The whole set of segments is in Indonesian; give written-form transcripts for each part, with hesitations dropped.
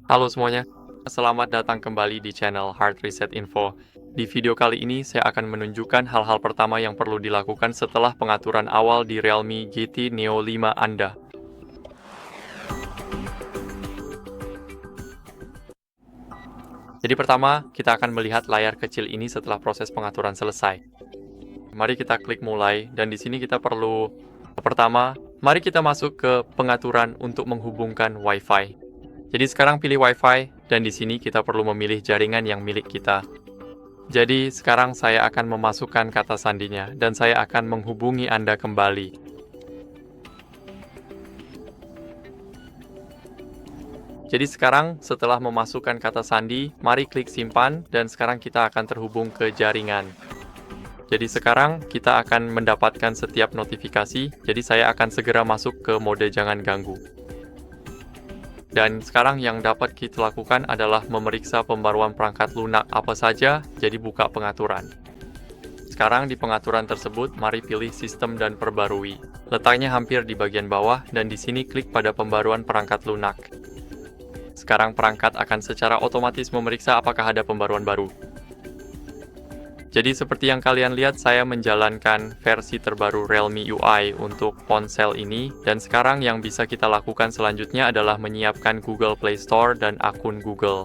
Halo semuanya, selamat datang kembali di channel Hard Reset Info. Di video kali ini, saya akan menunjukkan hal-hal pertama yang perlu dilakukan setelah pengaturan awal di Realme GT Neo 5 Anda. Jadi pertama, kita akan melihat layar kecil ini setelah proses pengaturan selesai. Mari kita klik mulai, dan di sini kita perlu pertama, mari kita masuk ke pengaturan untuk menghubungkan Wi-Fi. Jadi sekarang pilih Wi-Fi, dan di sini kita perlu memilih jaringan yang milik kita. Jadi sekarang saya akan memasukkan kata sandinya, dan saya akan menghubungi Anda kembali. Jadi sekarang setelah memasukkan kata sandi, mari klik simpan, dan sekarang kita akan terhubung ke jaringan. Jadi sekarang kita akan mendapatkan setiap notifikasi, jadi saya akan segera masuk ke mode jangan ganggu. Dan sekarang yang dapat kita lakukan adalah memeriksa pembaruan perangkat lunak apa saja, jadi buka pengaturan. Sekarang di pengaturan tersebut, mari pilih sistem dan perbarui. Letaknya hampir di bagian bawah, dan di sini klik pada pembaruan perangkat lunak. Sekarang perangkat akan secara otomatis memeriksa apakah ada pembaruan baru. Jadi seperti yang kalian lihat, saya menjalankan versi terbaru Realme UI untuk ponsel ini, dan sekarang yang bisa kita lakukan selanjutnya adalah menyiapkan Google Play Store dan akun Google.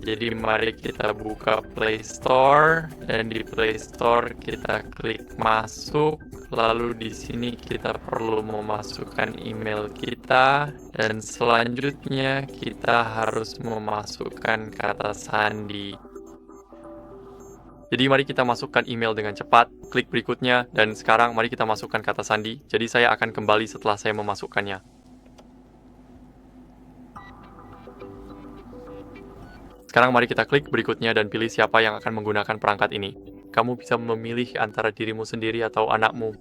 Jadi mari kita buka Play Store, dan di Play Store kita klik masuk, lalu di sini kita perlu memasukkan email kita, dan selanjutnya kita harus memasukkan kata sandi. Jadi mari kita masukkan email dengan cepat, klik berikutnya, dan sekarang mari kita masukkan kata sandi. Jadi saya akan kembali setelah saya memasukkannya. Sekarang mari kita klik berikutnya dan pilih siapa yang akan menggunakan perangkat ini. Kamu bisa memilih antara dirimu sendiri atau anakmu.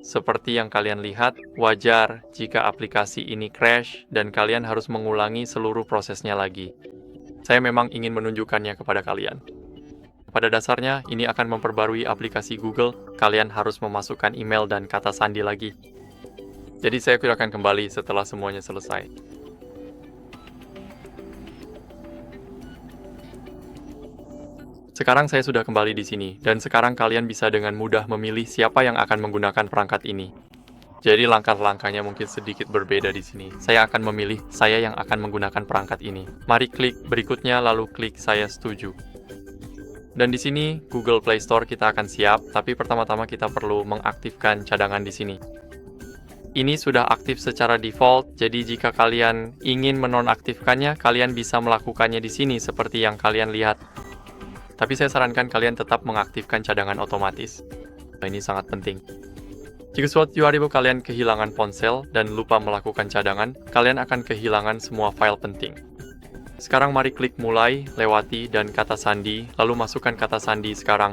Seperti yang kalian lihat, wajar jika aplikasi ini crash dan kalian harus mengulangi seluruh prosesnya lagi. Saya memang ingin menunjukkannya kepada kalian. Pada dasarnya, ini akan memperbarui aplikasi Google, kalian harus memasukkan email dan kata sandi lagi. Jadi saya akan kembali setelah semuanya selesai. Sekarang saya sudah kembali di sini, dan sekarang kalian bisa dengan mudah memilih siapa yang akan menggunakan perangkat ini. Jadi langkah-langkahnya mungkin sedikit berbeda di sini. Saya akan memilih saya yang akan menggunakan perangkat ini. Mari klik berikutnya, lalu klik saya setuju. Dan di sini Google Play Store kita akan siap, tapi pertama-tama kita perlu mengaktifkan cadangan di sini. Ini sudah aktif secara default, jadi jika kalian ingin menonaktifkannya, kalian bisa melakukannya di sini seperti yang kalian lihat. Tapi saya sarankan kalian tetap mengaktifkan cadangan otomatis. Ini sangat penting. Jika suatu hari kalian kehilangan ponsel dan lupa melakukan cadangan, kalian akan kehilangan semua file penting. Sekarang mari klik mulai, lewati, dan kata sandi, lalu masukkan kata sandi sekarang.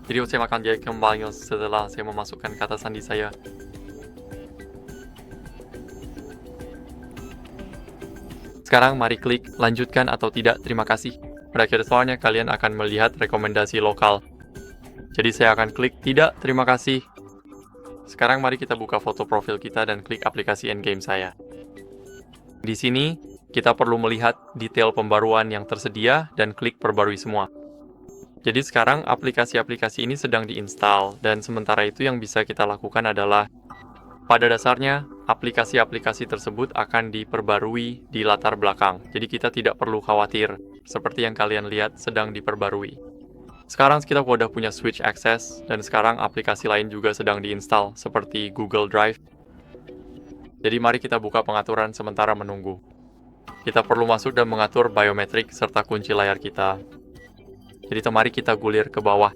Jadi saya akan jadi kembali setelah saya memasukkan kata sandi saya. Sekarang mari klik lanjutkan atau tidak, terima kasih. Pada akhirnya kalian akan melihat rekomendasi lokal. Jadi saya akan klik tidak, terima kasih. Sekarang mari kita buka foto profil kita dan klik aplikasi Endgame saya. Di sini, kita perlu melihat detail pembaruan yang tersedia dan klik perbarui semua. Jadi sekarang aplikasi-aplikasi ini sedang diinstal, dan sementara itu yang bisa kita lakukan adalah, pada dasarnya, aplikasi-aplikasi tersebut akan diperbarui di latar belakang. Jadi kita tidak perlu khawatir, seperti yang kalian lihat sedang diperbarui. Sekarang kita sudah punya switch access, dan sekarang aplikasi lain juga sedang diinstal, seperti Google Drive. Jadi mari kita buka pengaturan sementara menunggu. Kita perlu masuk dan mengatur biometrik serta kunci layar kita. Jadi mari kita gulir ke bawah.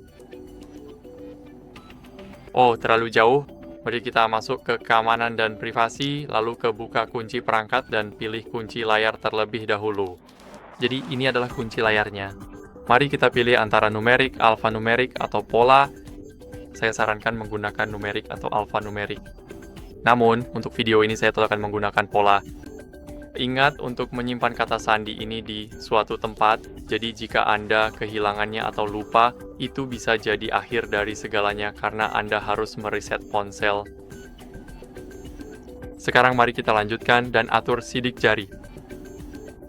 Oh, terlalu jauh. Mari kita masuk ke keamanan dan privasi, lalu ke buka kunci perangkat dan pilih kunci layar terlebih dahulu. Jadi ini adalah kunci layarnya. Mari kita pilih antara numerik, alfanumerik, atau pola. Saya sarankan menggunakan numerik atau alfanumerik. Namun, untuk video ini saya akan menggunakan pola. Ingat untuk menyimpan kata sandi ini di suatu tempat, jadi jika Anda kehilangannya atau lupa, itu bisa jadi akhir dari segalanya karena Anda harus mereset ponsel. Sekarang mari kita lanjutkan dan atur sidik jari.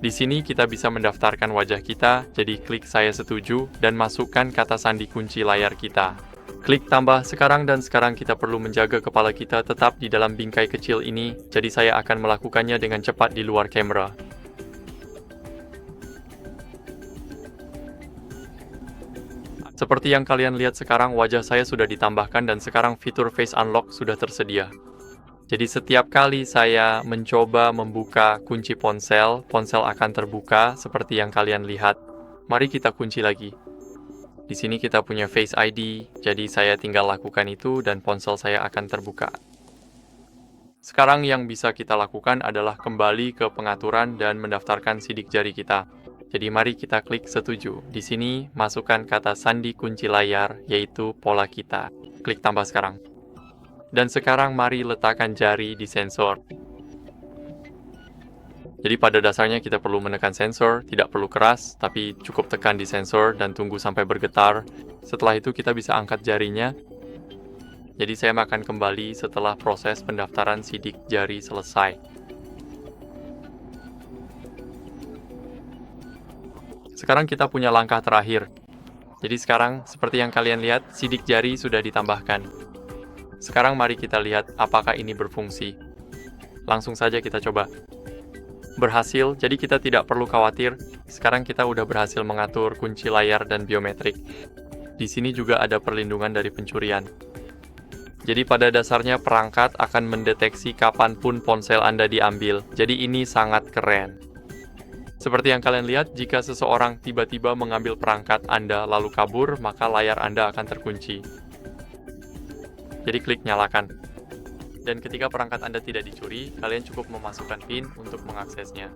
Di sini kita bisa mendaftarkan wajah kita, jadi klik saya setuju dan masukkan kata sandi kunci layar kita. Klik tambah sekarang dan sekarang kita perlu menjaga kepala kita tetap di dalam bingkai kecil ini, jadi saya akan melakukannya dengan cepat di luar kamera. Seperti yang kalian lihat sekarang, wajah saya sudah ditambahkan dan sekarang fitur Face Unlock sudah tersedia. Jadi setiap kali saya mencoba membuka kunci ponsel, ponsel akan terbuka seperti yang kalian lihat. Mari kita kunci lagi. Di sini kita punya Face ID, jadi saya tinggal lakukan itu dan ponsel saya akan terbuka. Sekarang yang bisa kita lakukan adalah kembali ke pengaturan dan mendaftarkan sidik jari kita. Jadi mari kita klik setuju. Di sini masukkan kata sandi kunci layar, yaitu pola kita. Klik tambah sekarang. Dan sekarang mari letakkan jari di sensor. Jadi pada dasarnya kita perlu menekan sensor, tidak perlu keras, tapi cukup tekan di sensor dan tunggu sampai bergetar. Setelah itu kita bisa angkat jarinya. Jadi saya akan kembali setelah proses pendaftaran sidik jari selesai. Sekarang kita punya langkah terakhir. Jadi sekarang, seperti yang kalian lihat, sidik jari sudah ditambahkan. Sekarang mari kita lihat apakah ini berfungsi. Langsung saja kita coba. Berhasil, jadi kita tidak perlu khawatir. Sekarang kita udah berhasil mengatur kunci layar dan biometrik. Di sini juga ada perlindungan dari pencurian. Jadi pada dasarnya perangkat akan mendeteksi kapanpun ponsel Anda diambil. Jadi ini sangat keren. Seperti yang kalian lihat, jika seseorang tiba-tiba mengambil perangkat Anda lalu kabur, maka layar Anda akan terkunci. Jadi klik nyalakan. Dan ketika perangkat Anda tidak dicuri, kalian cukup memasukkan PIN untuk mengaksesnya.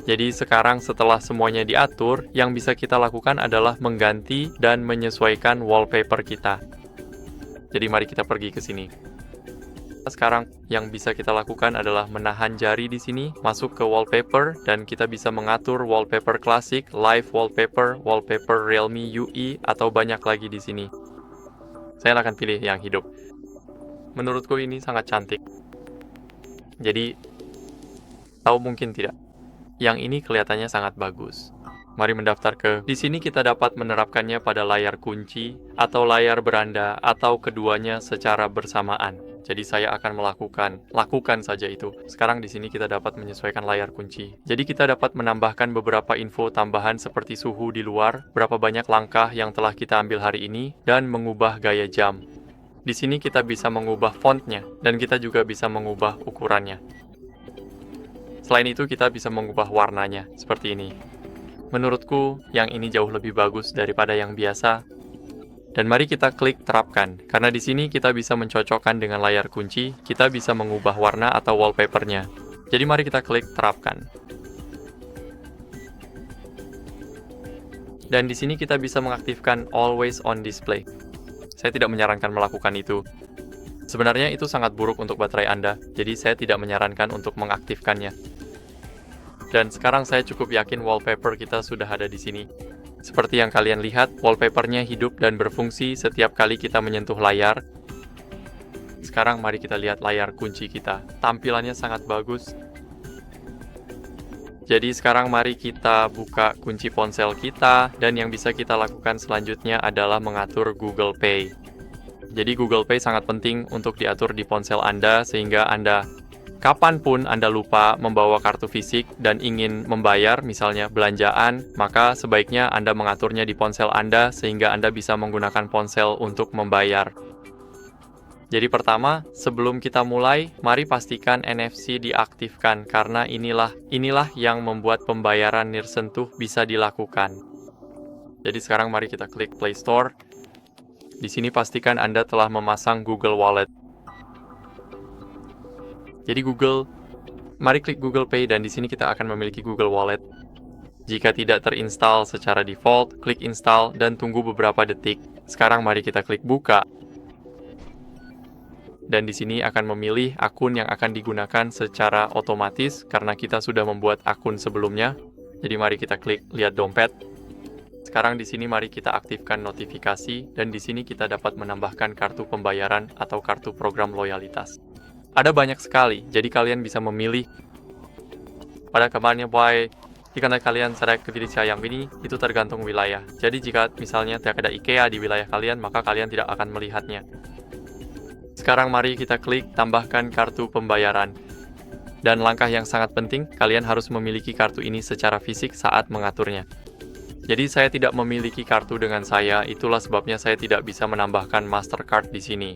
Jadi sekarang setelah semuanya diatur, yang bisa kita lakukan adalah mengganti dan menyesuaikan wallpaper kita. Jadi mari kita pergi ke sini. Sekarang yang bisa kita lakukan adalah menahan jari di sini, masuk ke wallpaper, dan kita bisa mengatur wallpaper klasik, live wallpaper, wallpaper Realme UI, atau banyak lagi di sini. Saya akan pilih yang hidup. Menurutku ini sangat cantik. Jadi, tahu mungkin tidak. Yang ini kelihatannya sangat bagus. Mari mendaftar ke... Di sini kita dapat menerapkannya pada layar kunci, atau layar beranda, atau keduanya secara bersamaan. Jadi saya akan lakukan saja itu. Sekarang di sini kita dapat menyesuaikan layar kunci. Jadi kita dapat menambahkan beberapa info tambahan seperti suhu di luar, berapa banyak langkah yang telah kita ambil hari ini, dan mengubah gaya jam. Di sini kita bisa mengubah fontnya, dan kita juga bisa mengubah ukurannya. Selain itu kita bisa mengubah warnanya, seperti ini. Menurutku, yang ini jauh lebih bagus daripada yang biasa. Dan mari kita klik terapkan, karena di sini kita bisa mencocokkan dengan layar kunci, kita bisa mengubah warna atau wallpapernya. Jadi mari kita klik terapkan. Dan di sini kita bisa mengaktifkan Always on Display. Saya tidak menyarankan melakukan itu. Sebenarnya itu sangat buruk untuk baterai Anda, jadi saya tidak menyarankan untuk mengaktifkannya. Dan sekarang saya cukup yakin wallpaper kita sudah ada di sini. Seperti yang kalian lihat, wallpapernya hidup dan berfungsi setiap kali kita menyentuh layar. Sekarang mari kita lihat layar kunci kita. Tampilannya sangat bagus. Jadi sekarang mari kita buka kunci ponsel kita, dan yang bisa kita lakukan selanjutnya adalah mengatur Google Pay. Jadi Google Pay sangat penting untuk diatur di ponsel Anda, sehingga Anda kapanpun Anda lupa membawa kartu fisik dan ingin membayar, misalnya belanjaan, maka sebaiknya Anda mengaturnya di ponsel Anda, sehingga Anda bisa menggunakan ponsel untuk membayar. Jadi pertama, sebelum kita mulai, mari pastikan NFC diaktifkan, karena inilah yang membuat pembayaran nirsentuh bisa dilakukan. Jadi sekarang mari kita klik Play Store. Di sini pastikan Anda telah memasang Google Wallet. Jadi mari klik Google Pay, dan di sini kita akan memiliki Google Wallet. Jika tidak terinstall secara default, klik install dan tunggu beberapa detik. Sekarang mari kita klik buka. Dan di sini akan memilih akun yang akan digunakan secara otomatis karena kita sudah membuat akun sebelumnya. Jadi mari kita klik lihat dompet. Sekarang di sini mari kita aktifkan notifikasi, dan di sini kita dapat menambahkan kartu pembayaran atau kartu program loyalitas. Ada banyak sekali, jadi kalian bisa memilih. Pada kabarnya, boy, jika kalian sadar ke diri saya yang ini, itu tergantung wilayah. Jadi jika misalnya tidak ada IKEA di wilayah kalian, maka kalian tidak akan melihatnya. Sekarang mari kita klik tambahkan kartu pembayaran. Dan langkah yang sangat penting, kalian harus memiliki kartu ini secara fisik saat mengaturnya. Jadi saya tidak memiliki kartu dengan saya, itulah sebabnya saya tidak bisa menambahkan Mastercard di sini.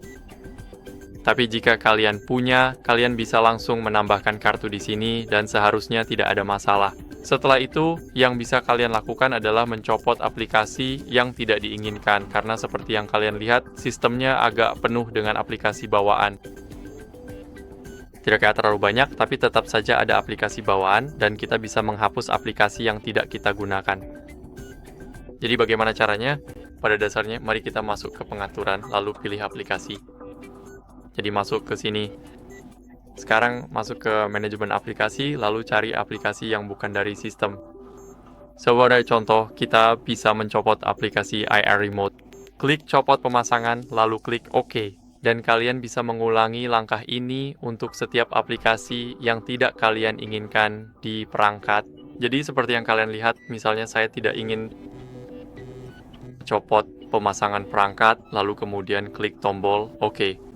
Tapi jika kalian punya, kalian bisa langsung menambahkan kartu di sini dan seharusnya tidak ada masalah. Setelah itu, yang bisa kalian lakukan adalah mencopot aplikasi yang tidak diinginkan, karena seperti yang kalian lihat, sistemnya agak penuh dengan aplikasi bawaan. Tidak kayak terlalu banyak, tapi tetap saja ada aplikasi bawaan, dan kita bisa menghapus aplikasi yang tidak kita gunakan. Jadi bagaimana caranya? Pada dasarnya, mari kita masuk ke pengaturan, lalu pilih aplikasi. Jadi masuk ke sini. Sekarang masuk ke manajemen aplikasi, lalu cari aplikasi yang bukan dari sistem. Sebagai contoh, kita bisa mencopot aplikasi IR Remote. Klik copot pemasangan, lalu klik OK. Dan kalian bisa mengulangi langkah ini untuk setiap aplikasi yang tidak kalian inginkan di perangkat. Jadi seperti yang kalian lihat, misalnya saya tidak ingin copot pemasangan perangkat, lalu kemudian klik tombol OK.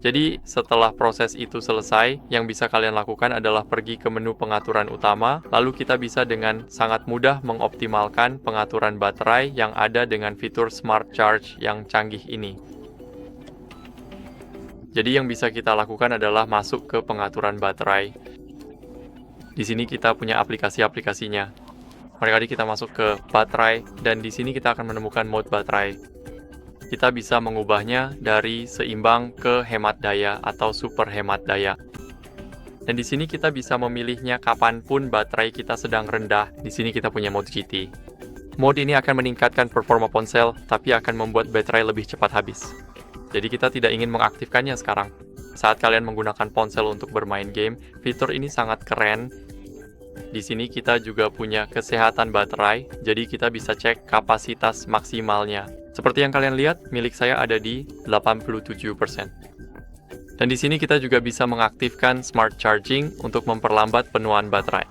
Jadi setelah proses itu selesai, yang bisa kalian lakukan adalah pergi ke menu pengaturan utama, lalu kita bisa dengan sangat mudah mengoptimalkan pengaturan baterai yang ada dengan fitur Smart Charge yang canggih ini. Jadi yang bisa kita lakukan adalah masuk ke pengaturan baterai. Di sini kita punya aplikasi-aplikasinya. Mari kita masuk ke baterai, dan di sini kita akan menemukan mode baterai. Kita bisa mengubahnya dari seimbang ke hemat daya atau super hemat daya. Dan di sini kita bisa memilihnya kapanpun baterai kita sedang rendah. Di sini kita punya mode GT. Mode ini akan meningkatkan performa ponsel, tapi akan membuat baterai lebih cepat habis. Jadi kita tidak ingin mengaktifkannya sekarang. Saat kalian menggunakan ponsel untuk bermain game, fitur ini sangat keren. Di sini kita juga punya kesehatan baterai, jadi kita bisa cek kapasitas maksimalnya. Seperti yang kalian lihat, milik saya ada di 87%. Dan di sini kita juga bisa mengaktifkan Smart Charging untuk memperlambat penuaan baterai.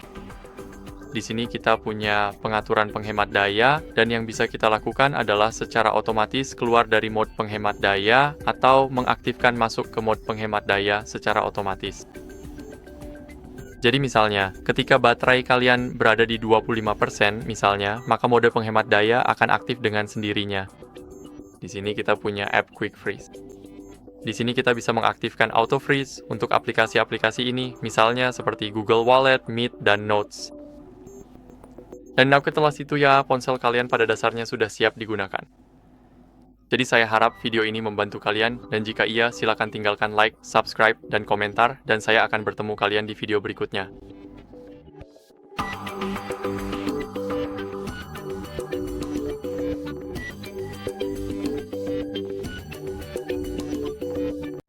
Di sini kita punya pengaturan penghemat daya, dan yang bisa kita lakukan adalah secara otomatis keluar dari mode penghemat daya atau mengaktifkan masuk ke mode penghemat daya secara otomatis. Jadi misalnya, ketika baterai kalian berada di 25% misalnya, maka mode penghemat daya akan aktif dengan sendirinya. Di sini kita punya app Quick Freeze. Di sini kita bisa mengaktifkan Auto Freeze untuk aplikasi-aplikasi ini, misalnya seperti Google Wallet, Meet, dan Notes. Dan setelah itu ya, ponsel kalian pada dasarnya sudah siap digunakan. Jadi saya harap video ini membantu kalian, dan jika iya, silakan tinggalkan like, subscribe, dan komentar, dan saya akan bertemu kalian di video berikutnya.